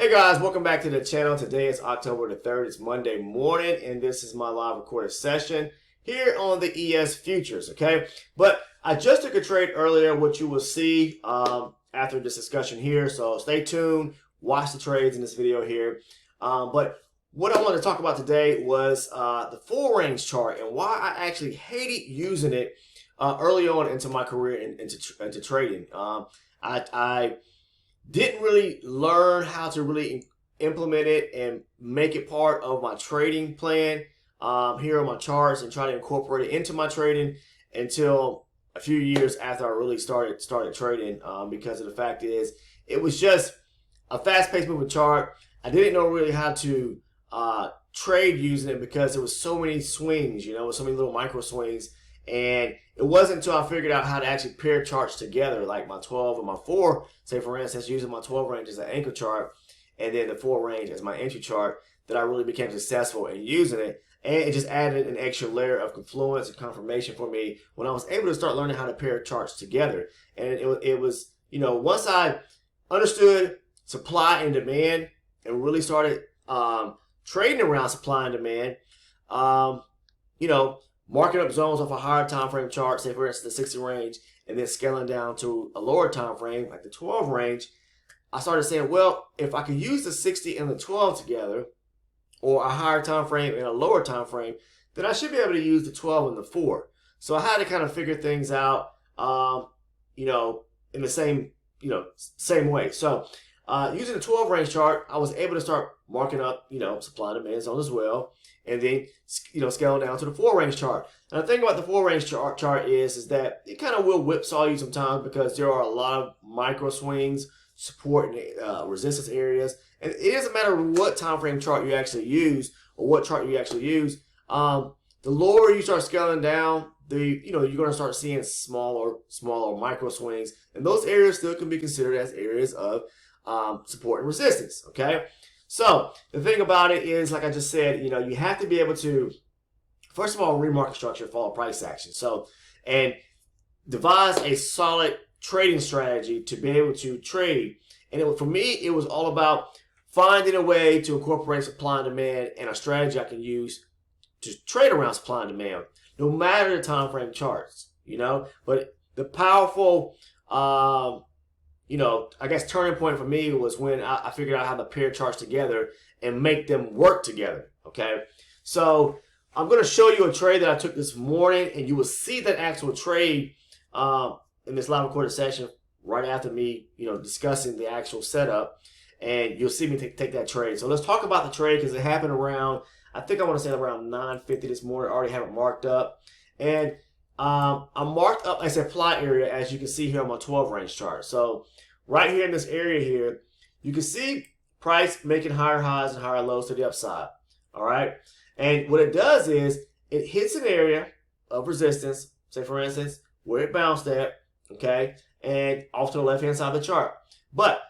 Hey guys, welcome back to the channel. Today is October the 3rd. It's Monday morning, and this is my live recorded session here on the ES Futures, okay? But I just took a trade earlier, which you will see after this discussion here. So stay tuned, watch the trades in this video here. But what I wanted to talk about today was the full range chart and why I actually hated using it early on into my career into trading. I didn't really learn how to really implement it and make it part of my trading plan here on my charts and try to incorporate it into my trading until a few years after I really started trading, because of the fact is it was just a fast-paced moving chart. I didn't know really how to trade using it because there was so many swings, so many little micro swings. And it wasn't until I figured out how to actually pair charts together, like my 12 and my 4, say for instance, using my 12 range as an anchor chart and then the 4 range as my entry chart, that I really became successful in using it. And it just added an extra layer of confluence and confirmation for me when I was able to start learning how to pair charts together. And it was, once I understood supply and demand and really started trading around supply and demand, marking up zones off a higher time frame chart, say for instance the 60 range, and then scaling down to a lower time frame like the 12 range, I started saying, well, if I could use the 60 and the 12 together, or a higher time frame and a lower time frame, then I should be able to use the 12 and the 4. So I had to kind of figure things out, in the same way. So using the 12 range chart, I was able to start marking up, supply and demand zones as well. And then, scale down to the 4 range chart. And the thing about the 4 range chart is that it kind of will whipsaw you sometimes because there are a lot of micro swings, support and resistance areas. And it doesn't matter what time frame chart you actually use or what chart you actually use. The lower you start scaling down, you're going to start seeing smaller micro swings. And those areas still can be considered as areas of support and resistance, okay? So the thing about it is, like I just said, you have to be able to, first of all, remarket structure, follow price action. So, and devise a solid trading strategy to be able to trade. And for me, it was all about finding a way to incorporate supply and demand and a strategy I can use to trade around supply and demand, no matter the time frame charts, But the powerful, I guess turning point for me was when I figured out how to pair charts together and make them work together, okay? So I'm going to show you a trade that I took this morning, and you will see that actual trade in this live recorded session right after me, discussing the actual setup, and you'll see me take that trade. So let's talk about the trade because it happened around, I think I want to say around 9:50 this morning. I already have it marked up. And I marked up a supply area, as you can see here on my 12 range chart. So right here in this area here, you can see price making higher highs and higher lows to the upside. All right. And what it does is it hits an area of resistance, say for instance, where it bounced at, okay, and off to the left-hand side of the chart. But,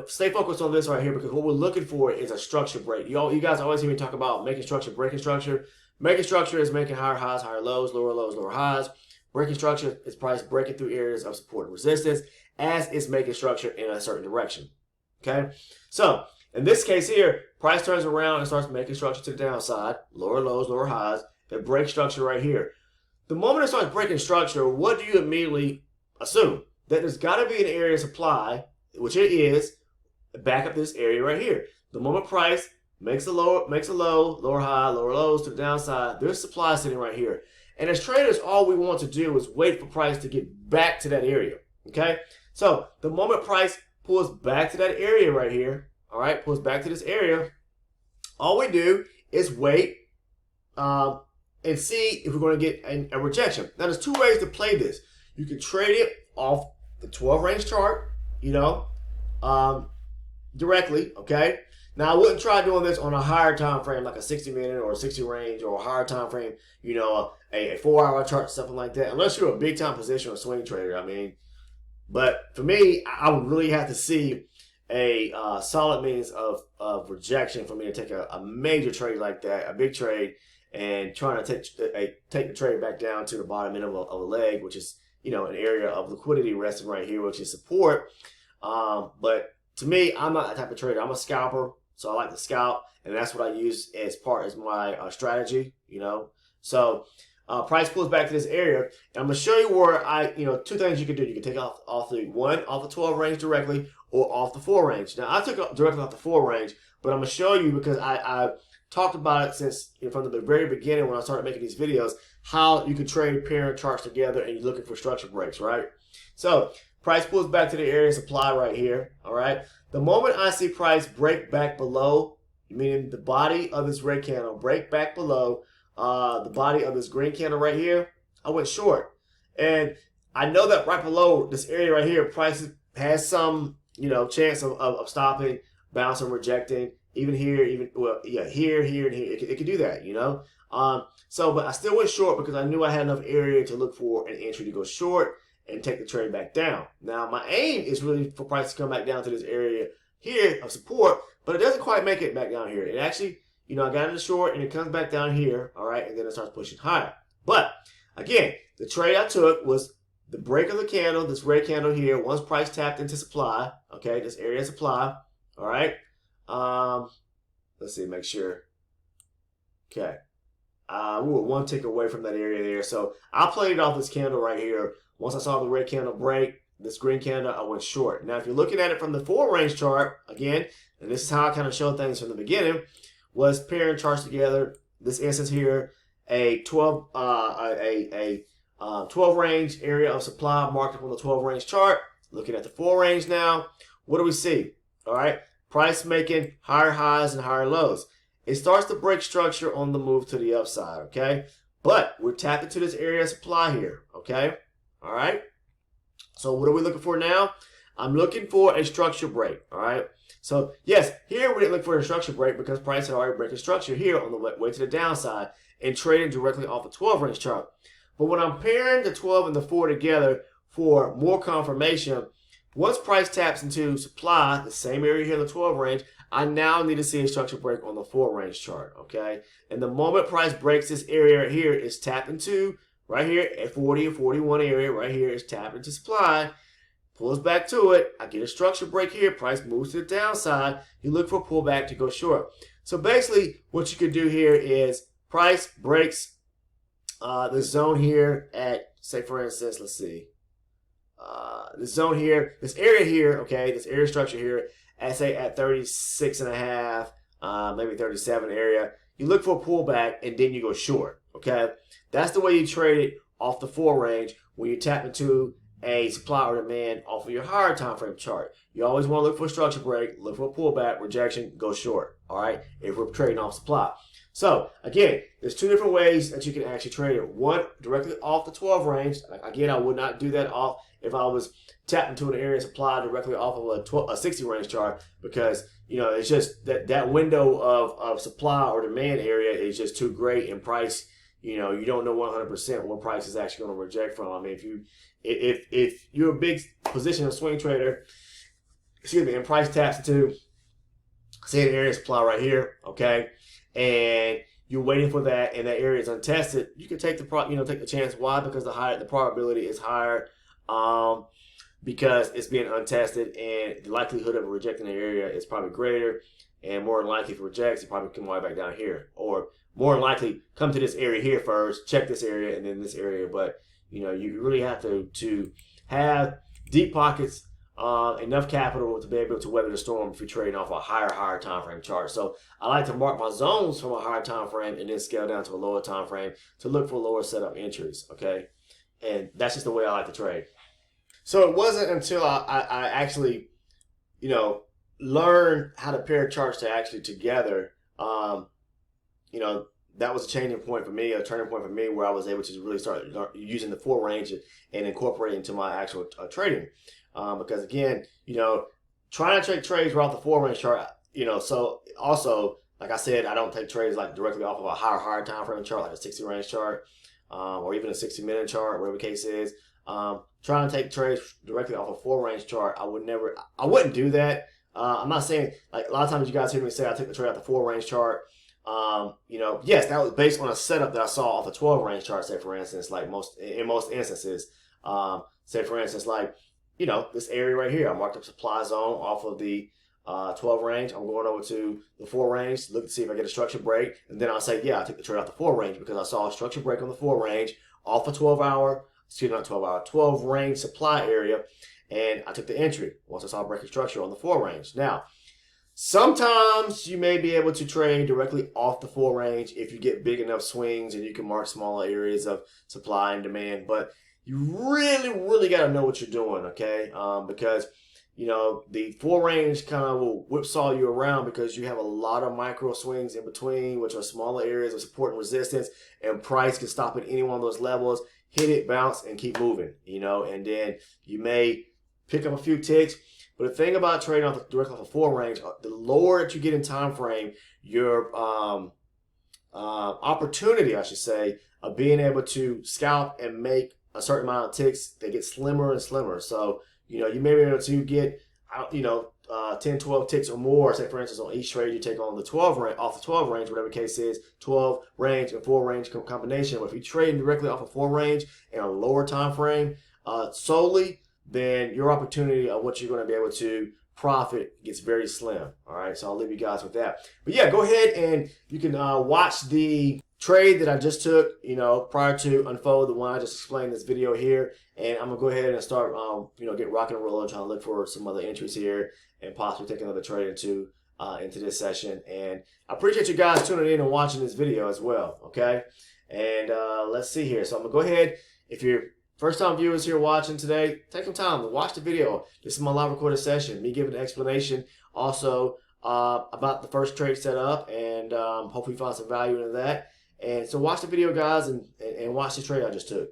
stay focused on this right here because what we're looking for is a structure break. You guys always hear me talk about making structure, breaking structure. Making structure is making higher highs, higher lows, lower highs. Breaking structure is price breaking through areas of support and resistance as it's making structure in a certain direction. Okay? So, in this case here, price turns around and starts making structure to the downside, lower lows, lower highs. It breaks structure right here. The moment it starts breaking structure, what do you immediately assume? That there's got to be an area of supply, which it is, back up this area right here. The moment price makes a low, lower high, lower lows to the downside, there's supply sitting right here. And as traders, all we want to do is wait for price to get back to that area, okay? So the moment price pulls back to that area right here, all right, pulls back to this area, all we do is wait and see if we're going to get a rejection. Now, there's two ways to play this. You can trade it off the 12 range chart, directly, okay? Now, I wouldn't try doing this on a higher time frame, like a 60-minute or a 60 range, or a higher time frame, a 4-hour chart, something like that, unless you're a big-time position or swing trader, But for me, I would really have to see a solid means of rejection for me to take a major trade like that, a big trade, and trying to take the trade back down to the bottom end of a leg, which is, an area of liquidity resting right here, which is support. But to me, I'm not that type of trader. I'm a scalper, so I like to scalp, and that's what I use as my strategy. So price pulls back to this area, and I'm gonna show you where two things you can do. You can take off the 12 range directly, or off the 4 range. Now I took it directly off the 4 range, but I'm gonna show you because I talked about it since from the very beginning when I started making these videos, how you can trade parent charts together and you're looking for structure breaks, right? So price pulls back to the area of supply right here, all right? The moment I see price break back below, meaning the body of this red candle break back below the body of this green candle right here, I went short. And I know that right below this area right here, price has some, chance of stopping, bouncing, rejecting. Even here, here, and here. It could do that, but I still went short because I knew I had enough area to look for an entry to go short and take the trade back down. Now, my aim is really for price to come back down to this area here of support, but it doesn't quite make it back down here. It actually, I got in the short and it comes back down here, all right, and then it starts pushing higher. But again, the trade I took was the break of the candle, this red candle here, once price tapped into supply, okay, this area of supply, all right. Let's see, make sure. Okay. We were one tick away from that area there. So I played off this candle right here. Once I saw the red candle break, this green candle, I went short. Now, if you're looking at it from the 4 range chart, again, and this is how I kind of showed things from the beginning, was pairing charts together. This instance here, a 12 range area of supply marked up on the 12 range chart. Looking at the 4 range now, what do we see? All right. Price making higher highs and higher lows. It starts to break structure on the move to the upside, okay? But we're tapped into this area of supply here, okay? All right? So what are we looking for now? I'm looking for a structure break, all right? So, yes, here we didn't look for a structure break because price had already broken structure here on the way to the downside and trading directly off the 12 range chart. But when I'm pairing the 12 and the 4 together for more confirmation, once price taps into supply, the same area here in the 12 range, I now need to see a structure break on the 4 range chart, okay? And the moment price breaks this area here, it's tapped into, right here at 40 or 41 area, right here, is tapped into supply, pulls back to it, I get a structure break here, price moves to the downside, you look for a pullback to go short. So basically, what you could do here is price breaks the zone here at, say for instance, let's see, this zone here, this area here, okay, this area structure here, at 36 and a half, maybe 37 area, you look for a pullback and then you go short, okay? That's the way you trade it off the 4 range when you tap into a supply or demand off of your higher time frame chart. You always want to look for a structure break, look for a pullback, rejection, go short, all right, if we're trading off supply. So, again, there's 2 different ways that you can actually trade it. One, directly off the 12 range. Again, I would not do that off if I was tapped into an area of supply directly off of a 60 range chart because, it's just that window of supply or demand area is just too great in price. You don't know 100% what price is actually going to reject from. I mean, if you're a big position swing trader, and price taps into, say, an area of supply right here, okay, and you're waiting for that, and that area is untested, you can take the chance. Why? Because the probability is higher, because it's being untested, and the likelihood of rejecting the area is probably greater. And more than likely, if it rejects, it probably come right back down here, or more than likely come to this area here first, check this area, and then this area. But you really have to have deep pockets. Enough capital to be able to weather the storm if you're trading off a higher time frame chart. So I like to mark my zones from a higher time frame and then scale down to a lower time frame to look for lower setup entries. Okay, and that's just the way I like to trade. So it wasn't until I actually, learned how to pair charts to actually together. That was a changing point for me, a turning point for me, where I was able to really start using the 4 range and incorporate it into my actual trading. Because again, trying to take trades right off the 4 range chart, so also, like I said, I don't take trades like directly off of a higher time frame chart, like a 60 range chart, or even a 60-minute chart, whatever the case is. Trying to take trades directly off a 4 range chart, I wouldn't do that. I'm not saying, like a lot of times you guys hear me say I take the trade off the 4 range chart. Yes, that was based on a setup that I saw off the 12 range chart, say for instance, like in most instances, say for instance, like this area right here. I marked up supply zone off of the 12 range. I'm going over to the 4 range to look to see if I get a structure break. And then I'll say, yeah, I took the trade off the 4 range because I saw a structure break on the 4 range off a 12 range supply area. And I took the entry once I saw a breaking structure on the 4 range. Now, sometimes you may be able to trade directly off the 4 range if you get big enough swings and you can mark smaller areas of supply and demand. But you really, really got to know what you're doing, okay? Because the 4 range kind of will whipsaw you around because you have a lot of micro swings in between, which are smaller areas of support and resistance, and price can stop at any one of those levels, hit it, bounce, and keep moving, and then you may pick up a few ticks. But the thing about trading directly off the 4 range, the lower that you get in time frame, your opportunity, I should say, of being able to scalp and make a certain amount of ticks, they get slimmer and slimmer. So, you may be able to get, 10, 12 ticks or more, say for instance, on each trade you take on the 12 range, off the 12 range, whatever the case is, 12 range and 4 range combination. But if you trade directly off a 4 range in a lower time frame solely, then your opportunity of what you're going to be able to profit gets very slim. All right, so I'll leave you guys with that. But yeah, go ahead and you can watch the trade that I just took, prior to Unfold, the one I just explained in this video here. And I'm going to go ahead and start, get rock and roll and trying to look for some other entries here and possibly take another trade into this session. And I appreciate you guys tuning in and watching this video as well, okay? And let's see here. So I'm going to go ahead. If you're first time viewers here watching today, take some time to watch the video. This is my live recorded session, me giving an explanation also about the first trade setup, and hopefully you find some value in that. And so watch the video, guys, and watch the trade I just took.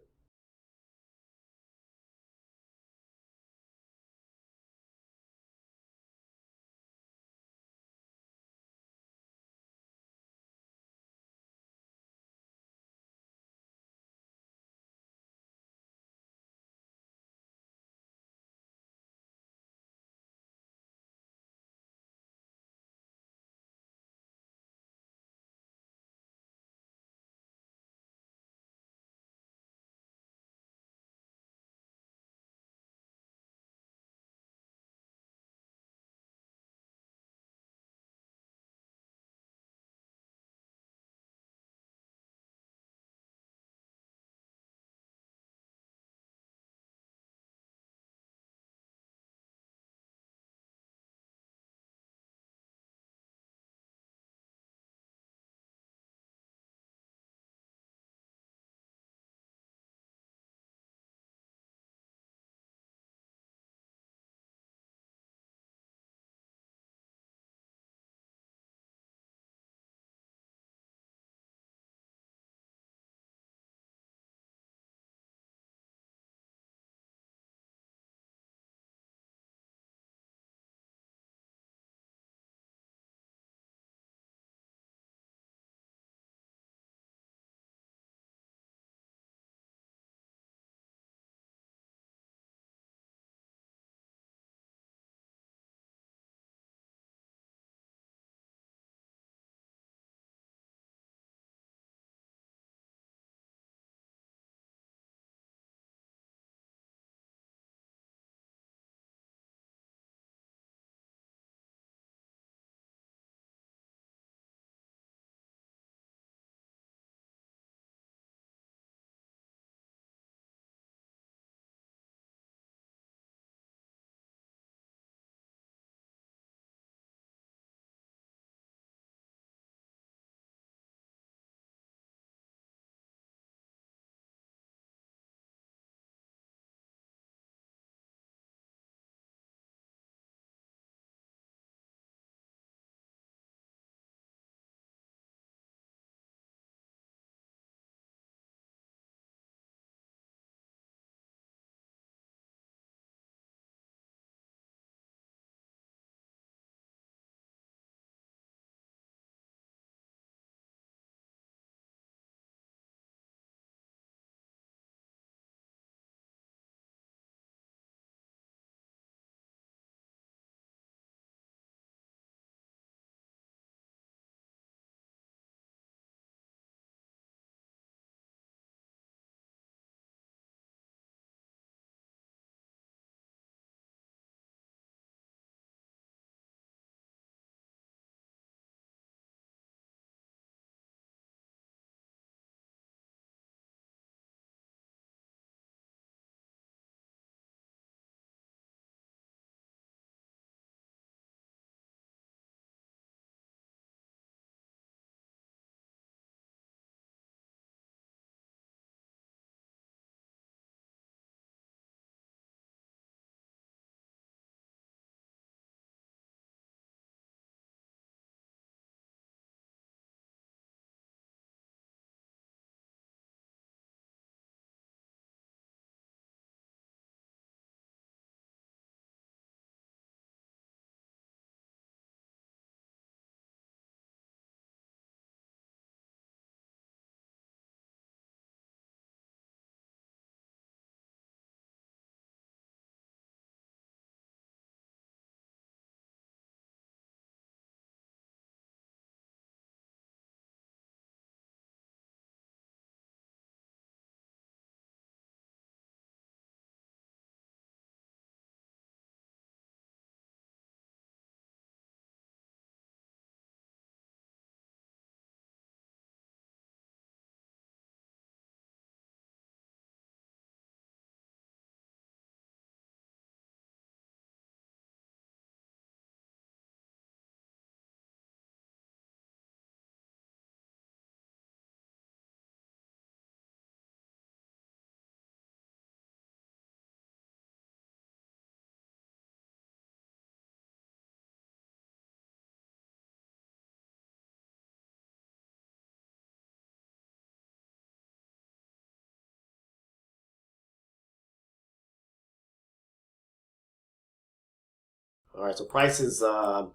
All right, so price is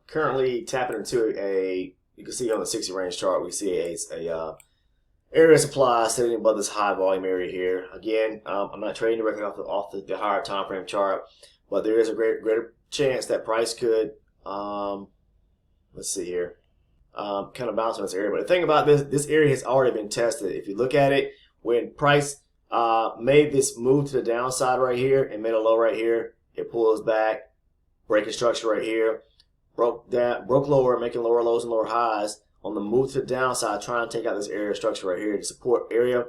currently tapping into a, you can see on the 60 range chart, we see a area of supply sitting above this high volume area here. Again, I'm not trading directly off the higher time frame chart, but there is a greater chance that price could, let's see here, kind of bounce on this area. But the thing about this area has already been tested. If you look at it, when price made this move to the downside right here and made a low right here, it pulls back, breaking structure right here, broke lower, making lower lows and lower highs. On the move to the downside, trying to take out this area of structure right here, the support area.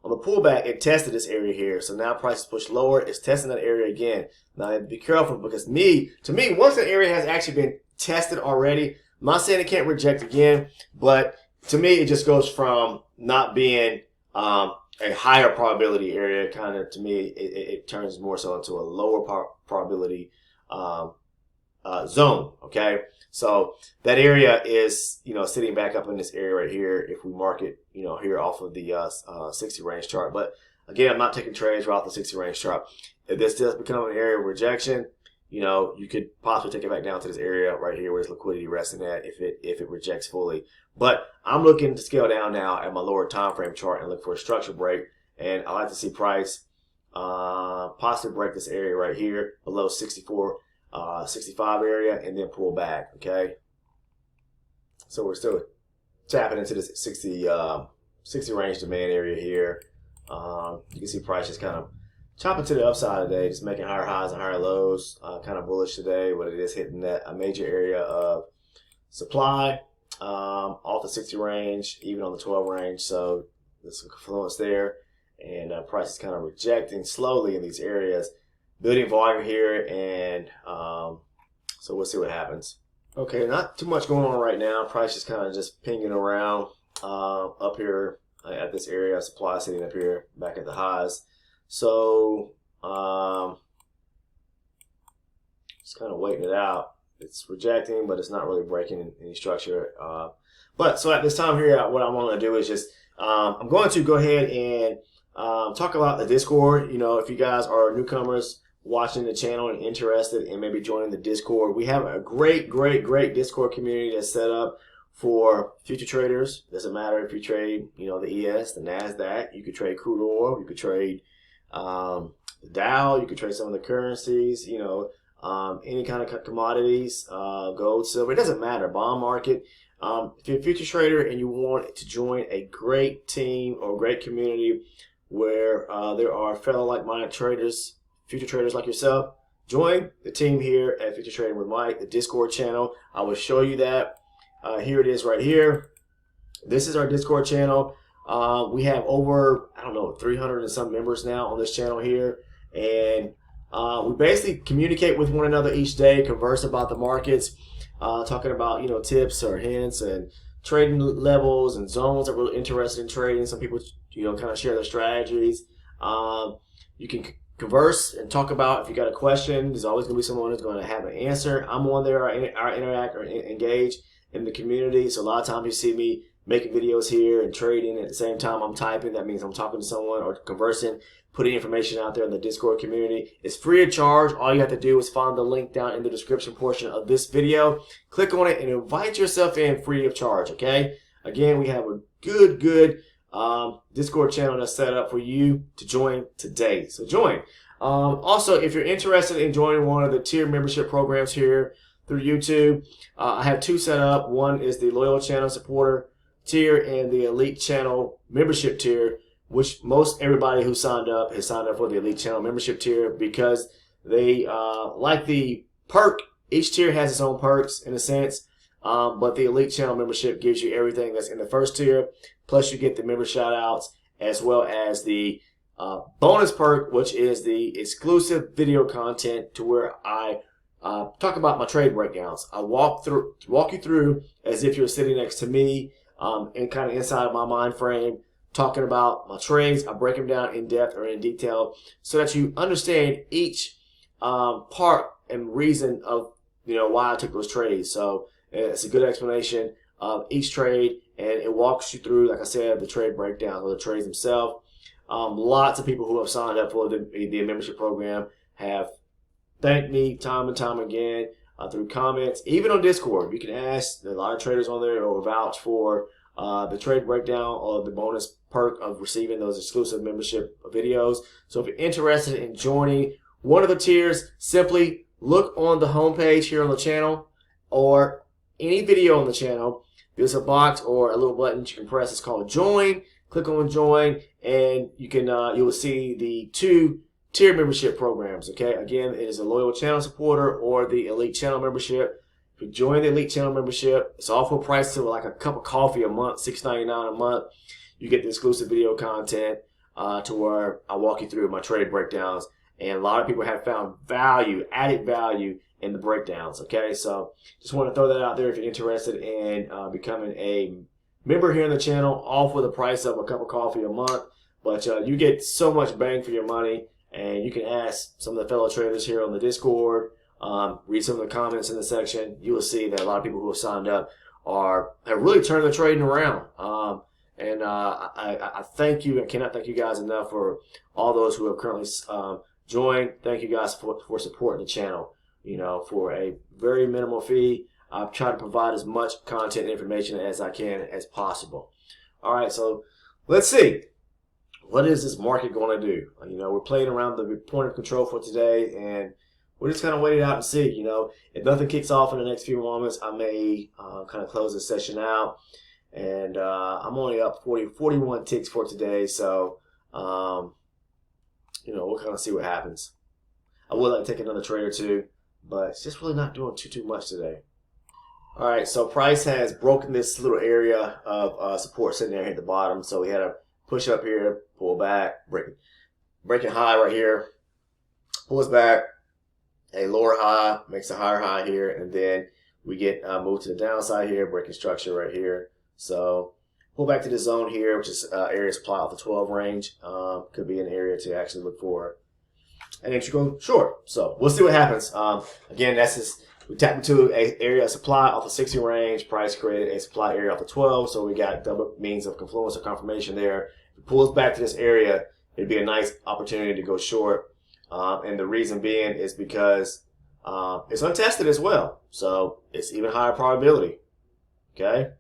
On the pullback, it tested this area here. So now price is pushed lower. It's testing that area again. Now, you have to be careful because to me, once that area has actually been tested already, I'm not saying it can't reject again, but to me, it just goes from not being a higher probability area, kind of, to me, it turns more so into a lower probability zone. Okay, so that area is, sitting back up in this area right here. If we mark it, here off of the 60 range chart. But again, I'm not taking trades right off the 60 range chart. If this does become an area of rejection, you could possibly take it back down to this area right here where its liquidity resting at if it rejects fully. But I'm looking to scale down now at my lower time frame chart and look for a structure break. And I like to see price possibly break this area right here below 64, 65 area and then pull back. Okay, so we're still tapping into this 60 range demand area here. You can see price just kind of chopping to the upside today, just making higher highs and higher lows. Kind of bullish today, but it is hitting a major area of supply off the 60 range, even on the 12 range. So there's some confluence there, and price is kind of rejecting slowly in these areas, building volume here, and so we'll see what happens. Okay, not too much going on right now. Price is kind of just pinging around up here at this area. Supply sitting up here back at the highs. So just kind of waiting it out. It's rejecting, but it's not really breaking any structure. But so at this time here, what I want to do is just I'm going to go ahead and talk about the Discord. If you guys are newcomers watching the channel and interested in maybe joining the Discord, we have a great Discord community that's set up for future traders. Doesn't matter if you trade, the ES, the NASDAQ. You could trade crude oil. You could trade the Dow. You could trade some of the currencies. Any kind of commodities, gold, silver. It doesn't matter. Bond market. If you're a future trader and you want to join a great team or great community where there are fellow like-minded traders, future traders like yourself, join the team here at Future Trading with Mike, the Discord channel. I will show you that. Here it is right here. This is our Discord channel. We have over, 300 and some members now on this channel here. And we basically communicate with one another each day, converse about the markets, talking about, tips or hints and trading levels and zones that we're interested in trading. Some people, kind of share their strategies. You can converse and talk about if you got a question. There's always going to be someone who's going to have an answer. I'm on there. I interact or engage in the community. So a lot of times you see me making videos here and trading at the same time I'm typing. That means I'm talking to someone or conversing, putting information out there in the Discord community. It's free of charge. All you have to do is find the link down in the description portion of this video. Click on it and invite yourself in free of charge, okay? Again, we have a good Discord channel that's set up for you to join today. So join. Also, if you're interested in joining one of the tier membership programs here through YouTube, I have two set up. One is the loyal channel supporter tier and the elite channel membership tier, which most everybody who signed up has signed up for the elite channel membership tier because they like the perk. Each tier has its own perks in a sense, but the elite channel membership gives you everything that's in the first tier, plus you get the member shout outs as well as the bonus perk, which is the exclusive video content to where I talk about my trade breakdowns. I walk you through as if you're sitting next to me and kind of inside of my mind frame, talking about my trades. I break them down in depth or in detail so that you understand each part and reason of why I took those trades. So it's a good explanation of each trade, and it walks you through, like I said, the trade breakdown or the trades themselves. Lots of people who have signed up for the membership program have thanked me time and time again. through comments, even on Discord. You can ask. There are a lot of traders on there who will vouch for the trade breakdown or the bonus perk of receiving those exclusive membership videos. So if you're interested in joining one of the tiers, simply look on the homepage here on the channel or any video on the channel. There's a box or a little button you can press. It's called Join. Click on Join, and you can you will see the 2 tier membership programs. Okay, again, it is a loyal channel supporter or the elite channel membership. If you join the elite channel membership, it's all full price to like a cup of coffee a month, $6.99 a month. You get the exclusive video content to where I walk you through my trade breakdowns, and a lot of people have found value, added value in the breakdowns. Okay, so just want to throw that out there if you're interested in becoming a member here on the channel, all for the price of a cup of coffee a month. But you get so much bang for your money, and you can ask some of the fellow traders here on the Discord, read some of the comments in the section. You will see that a lot of people who have signed up have really turned their trading around. I thank you. I cannot thank you guys enough for all those who have currently joined. Thank you guys for supporting the channel. You know, for a very minimal fee. I've tried to provide as much content and information as I can as possible. All right, so let's see. What is this market going to do? You know, we're playing around the point of control for today, and we're just going to wait it out and see. You know, if nothing kicks off in the next few moments, I may kind of close this session out. And I'm only up 41 ticks for today, so, you know, we'll kind of see what happens. I would like to take another trade or two, but it's just really not doing too much today. All right, so price has broken this little area of support sitting there at the bottom. So we had a push up here, pull back, breaking high right here, pulls back, a lower high, makes a higher high here, and then we get moved to the downside here, breaking structure right here. So pull back to the zone here, which is area supply off the 12 range. Could be an area to actually look for an entry go short. So we'll see what happens. Again, that's just. We tapped into an area of supply off the 60 range. Price created a supply area off the 12, so we got double means of confluence or confirmation there. If it pulls back to this area, it'd be a nice opportunity to go short. And the reason being is because it's untested as well, so it's even higher probability. Okay.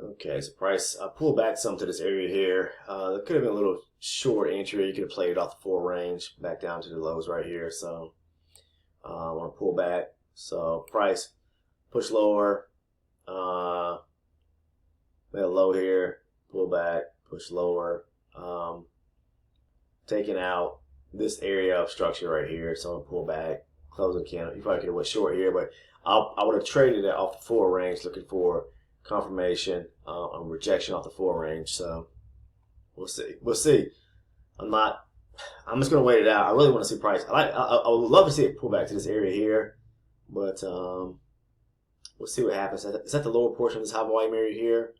Okay, so price pulled back some to this area here. There could have been a little short entry. You could have played it off the 4 range back down to the lows right here. So. I want to pull back, so price push lower, made a low here, pull back, push lower, taking out this area of structure right here, so I'm going to pull back, close the candle. You probably could have went short here, but I would have traded it off the 4 range looking for confirmation on rejection off the 4 range, so we'll see. I'm just going to wait it out. I really want to see price. I would love to see it pull back to this area here, but we'll see what happens. Is that the lower portion of this high volume area here?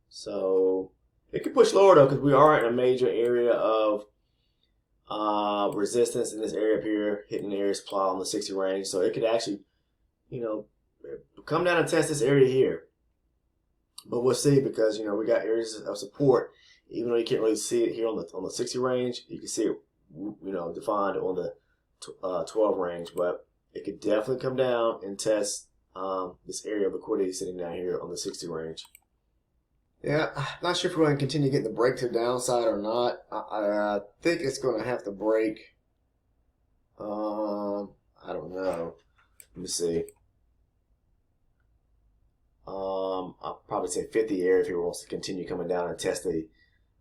So it could push lower though, because we are in a major area of resistance in this area up here, hitting the area supply on the 60 range. So it could actually, you know, come down and test this area here. But we'll see, because, you know, we got areas of support. Even though you can't really see it here on the 60 range, you can see it, you know, defined on the 12 range. But it could definitely come down and test this area of liquidity sitting down here on the 60 range. Yeah, I'm not sure if we're going to continue getting the break to the downside or not. I think it's going to have to break. I don't know. Let me see. I'll probably say 50 area if he wants to continue coming down and test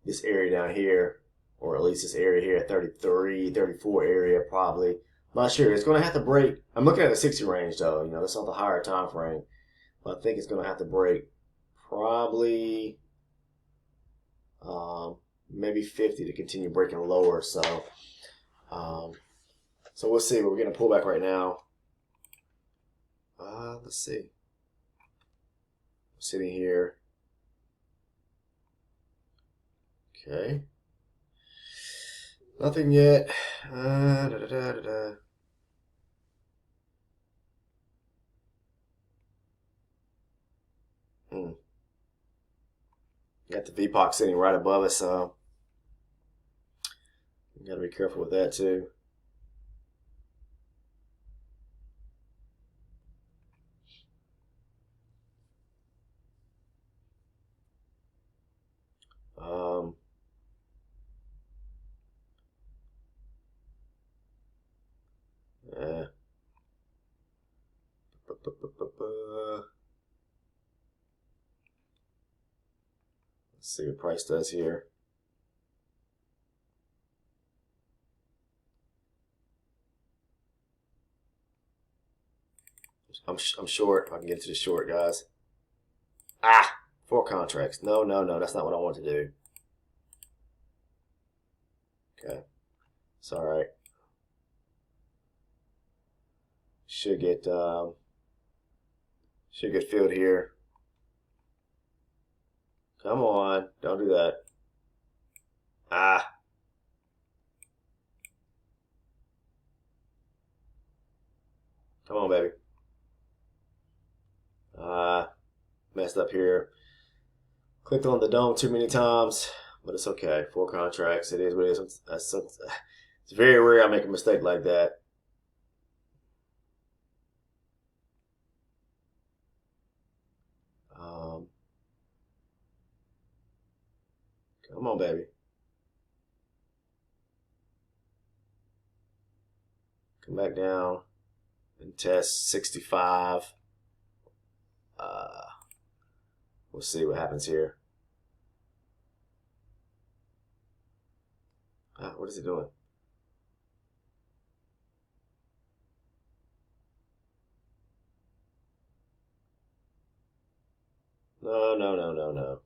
this area down here, or at least this area here, 33, 34 area probably. I'm not sure. It's going to have to break. I'm looking at the 60 range though. You know, that's on the higher time frame. But I think it's going to have to break probably maybe 50 to continue breaking lower. So, so we'll see. We're getting a pullback right now. Let's see. Sitting here. Okay. Nothing yet. Got the VPOC sitting right above us, so you gotta be careful with that too. Let's see what price does here. I'm short. I can get to the short, guys. Ah, 4 contracts. No, that's not what I want to do. Okay, it's all right. Should get filled here. Come on, don't do that. Ah. Come on, baby. Messed up here. Clicked on the dome too many times, but it's okay. 4 contracts. It is what it is. It's very rare I make a mistake like that. Come on, baby. Come back down and test 65. We'll see what happens here. What is it doing? No.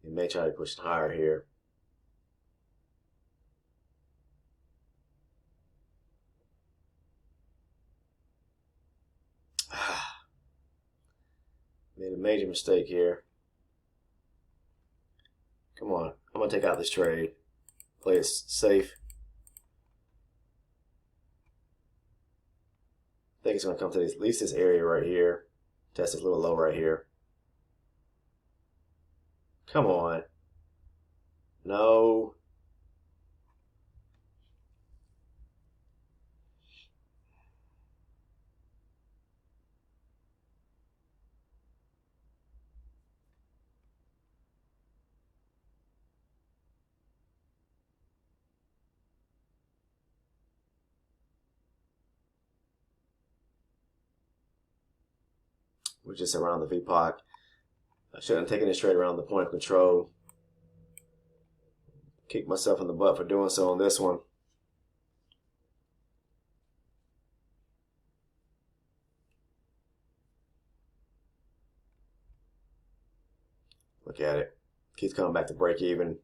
It may try to push higher here. Made a major mistake here. Come on. I'm going to take out this trade. Play it safe. I think it's going to come to at least this area right here. Test this little low right here. Come on. No. We're just around the VPOC. I shouldn't have taken this trade around the point of control. Kick myself in the butt for doing so on this one. Look at it. Keeps coming back to break even.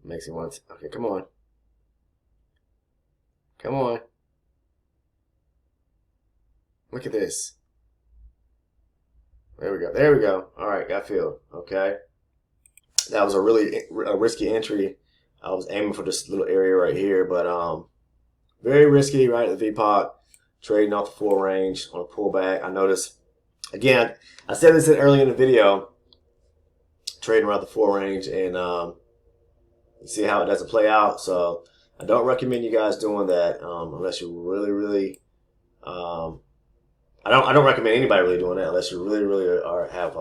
Makes me want to. Okay, come on. Come on. Look at this. There we go. There we go. All right, got filled. Okay. That was a really risky entry. I was aiming for this little area right here, but very risky right at the VPOC. Trading off the 4 range on a pullback. I noticed, again, I said this early in the video, trading around the 4 range, and you see how it doesn't play out. So I don't recommend you guys doing that unless you really I don't recommend anybody really doing that unless you really have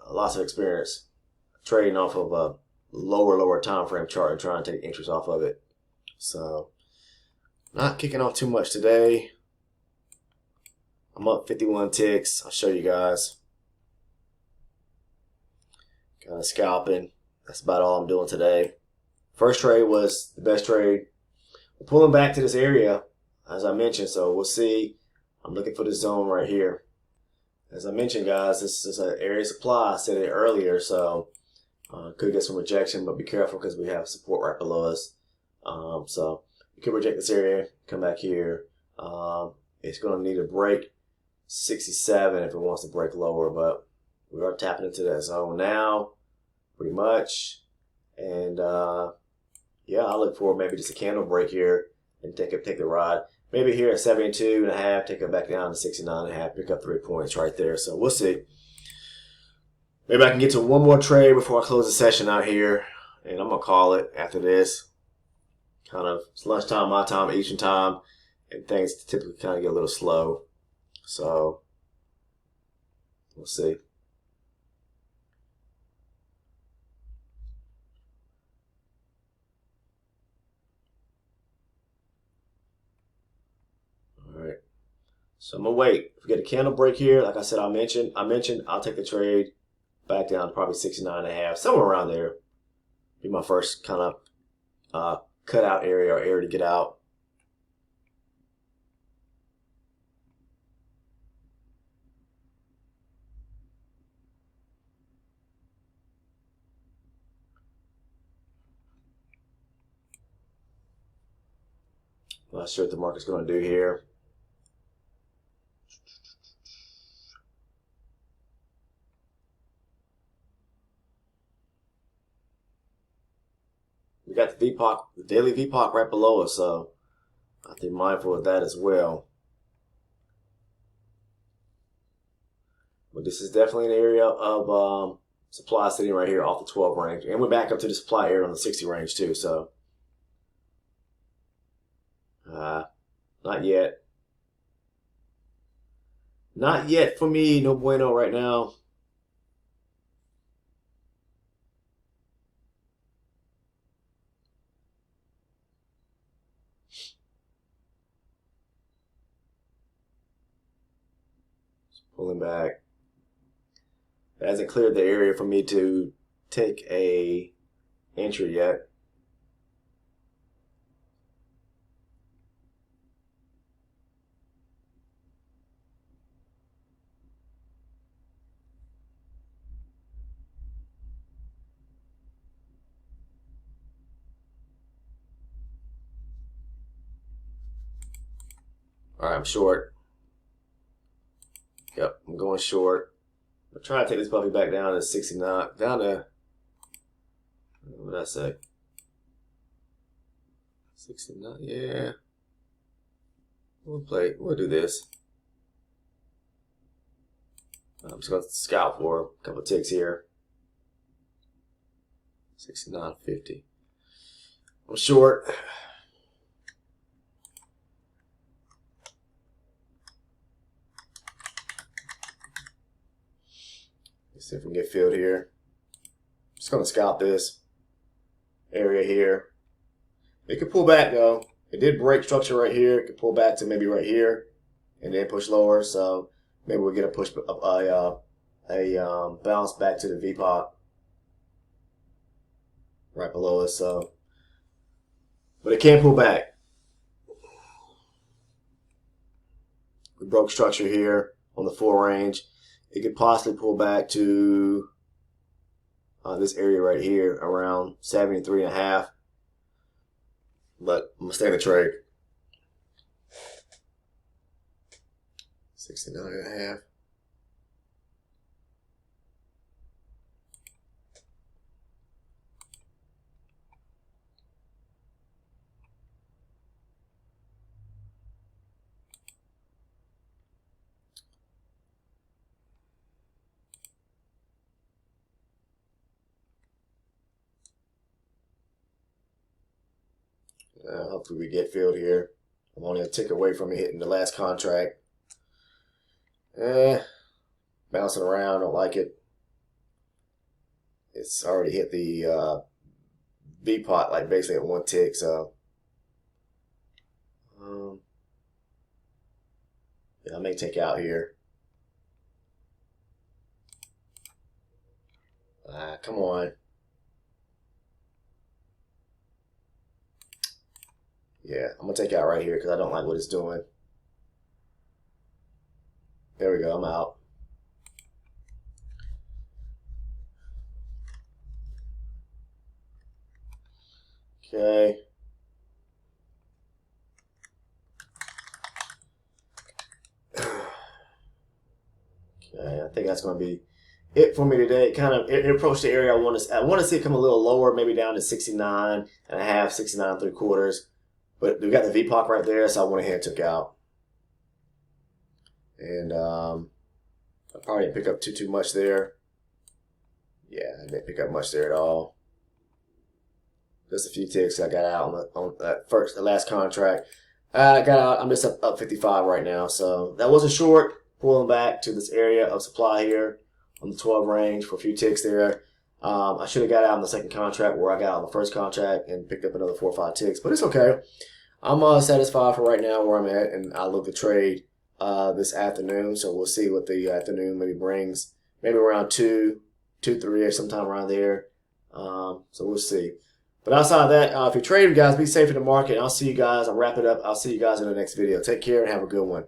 lots of experience trading off of a lower time frame chart and trying to take interest off of it. So not kicking off too much today. I'm up 51 ticks. I'll show you guys. Kind of scalping. That's about all I'm doing today. First trade was the best trade. We're pulling back to this area, as I mentioned, so we'll see. I'm looking for this zone right here. As I mentioned, guys, this is an area of supply. I said it earlier, so Could get some rejection, but be careful because we have support right below us. So you could reject this area, come back here. It's going to need a break 67 if it wants to break lower, but we are tapping into that zone now, pretty much. And yeah, I look for maybe just a candle break here and take the ride. Maybe here at 72.5, take it back down to 69.5, pick up 3 points right there. So we'll see. Maybe I can get to one more trade before I close the session out here, and I'm gonna call it after this. Kind of it's lunchtime, my time, Eastern time, and things typically kind of get a little slow. So we'll see. All right. So I'm gonna wait. If we get a candle break here, like I said, I mentioned I'll take the trade back down to probably 69.5, somewhere around there. Be my first kind of cutout area or area to get out. Not sure what the market's going to do here. We got the VPOC, the daily VPOC right below us, so I have to be mindful of that as well. But this is definitely an area of supply sitting right here off the 12 range. And we're back up to the supply area on the 60 range too, so not yet. Not yet for me, no bueno right now. Pulling back. It hasn't cleared the area for me to take a entry yet. All right, I'm short. Yep, I'm going short. I'm trying to take this puppy back down to 69, down to, what did I say? 69, yeah. We'll do this. I'm just going to scalp for a couple of ticks here. 69.50. I'm short. Let's see if we can get filled here. Just going to scalp this area here. It could pull back though. It did break structure right here. It could pull back to maybe right here and then push lower. So maybe we'll get a push, bounce back to the VPOC right below us. So, but it can't pull back. We broke structure here on the 4 range. It could possibly pull back to this area right here around 73.5. But I'm gonna stay in the trade. 69.5. Hopefully we get filled here. I'm only a tick away from me hitting the last contract. Bouncing around, don't like it. It's already hit the V-pot like basically at 1 tick, so yeah, I may take out here. Come on. Yeah, I'm going to take out right here because I don't like what it's doing. There we go, I'm out. Okay. Okay, I think that's going to be it for me today. It approached the area I want to see it come a little lower, maybe down to 69 and a half, 69 and 3/4. But we got the VPOC right there, so I went ahead and took out. And I probably didn't pick up too much there. Yeah, I didn't pick up much there at all. Just a few ticks I got out on the last contract. I got out. I'm just up 55 right now, so that wasn't short. Pulling back to this area of supply here on the 12 range for a few ticks there. I should have got out on the second contract where I got out on the first contract and picked up another 4 or 5 ticks, but it's okay. I'm satisfied for right now where I'm at, and I'll look to trade this afternoon. So we'll see what the afternoon maybe brings. Maybe around 2, 3 or sometime around there. So we'll see. But outside of that, if you're trading, guys, be safe in the market. I'll see you guys. I'll wrap it up. I'll see you guys in the next video. Take care and have a good one.